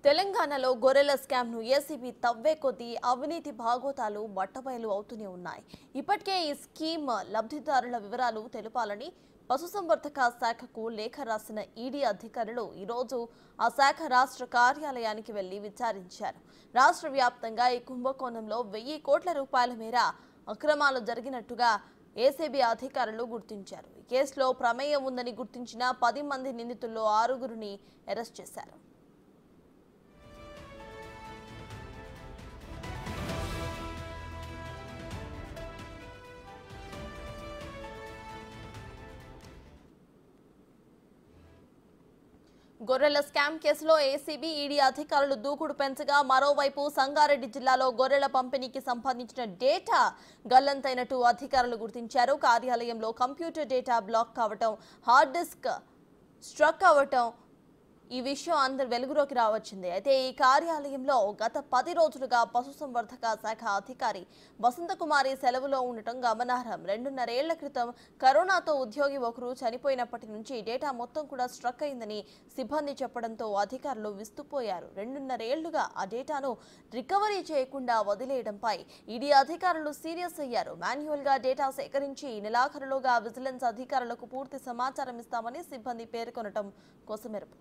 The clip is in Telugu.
తెలంగాణలో గొర్రెల స్కామ్ను ఏసీబీ తవ్వే కొద్దీ అవినీతి భాగోతాలు బట్టబయలు అవుతూనే ఉన్నాయి. ఇప్పటికే ఈ స్కీమ్ లబ్ధిదారుల వివరాలు తెలపాలని పశుసంవర్ధక శాఖకు లేఖ రాసిన ఈడీ అధికారులు ఈరోజు ఆ శాఖ రాష్ట్ర కార్యాలయానికి వెళ్లి విచారించారు. రాష్ట్ర వ్యాప్తంగా ఈ కుంభకోణంలో 1000 కోట్ల రూపాయల మేర అక్రమాలు జరిగినట్టుగా ఏసీబీ అధికారులు గుర్తించారు. ఈ కేసులో ప్రమేయం ఉందని గుర్తించిన 10 మంది నిందితుల్లో 6గురిని అరెస్ట్ చేశారు. గొర్రెల స్కామ్ కేసులో ఏసీబీ ఈడీ అధికారులు దూకుడు పెంచగా మరోవైపు సంగారెడ్డి జిల్లాలో గొర్రెల పంపిణీకి సంబంధించిన డేటా గల్లంతైనట్టు అధికారులు గుర్తించారు. కార్యాలయంలో కంప్యూటర్ డేటా బ్లాక్ కావటం, హార్డ్ డిస్క్ స్ట్రక్ అవటం ఈ విషయం అందరు వెలుగులోకి రావచ్చింది. అయితే ఈ కార్యాలయంలో గత 10 రోజులుగా పశుసంవర్ధక శాఖ అధికారి వసంతకుమారి సెలవులో ఉండటం గమనార్హం. 2.5 ఏళ్ల క్రితం కరోనాతో ఉద్యోగి ఒకరు చనిపోయినప్పటి నుంచి డేటా మొత్తం కూడా స్ట్రక్ అయిందని సిబ్బంది చెప్పడంతో అధికారులు విస్తుపోయారు. 2.5 ఏళ్లుగా ఆ డేటాను రికవరీ చేయకుండా వదిలేయడంపై ఈడీ అధికారులు సీరియస్ అయ్యారు. మాన్యువల్ గా డేటా సేకరించి నెలాఖరులోగా విజిలెన్స్ అధికారులకు పూర్తి సమాచారం ఇస్తామని సిబ్బంది పేర్కొనడం కోసమెరుపు.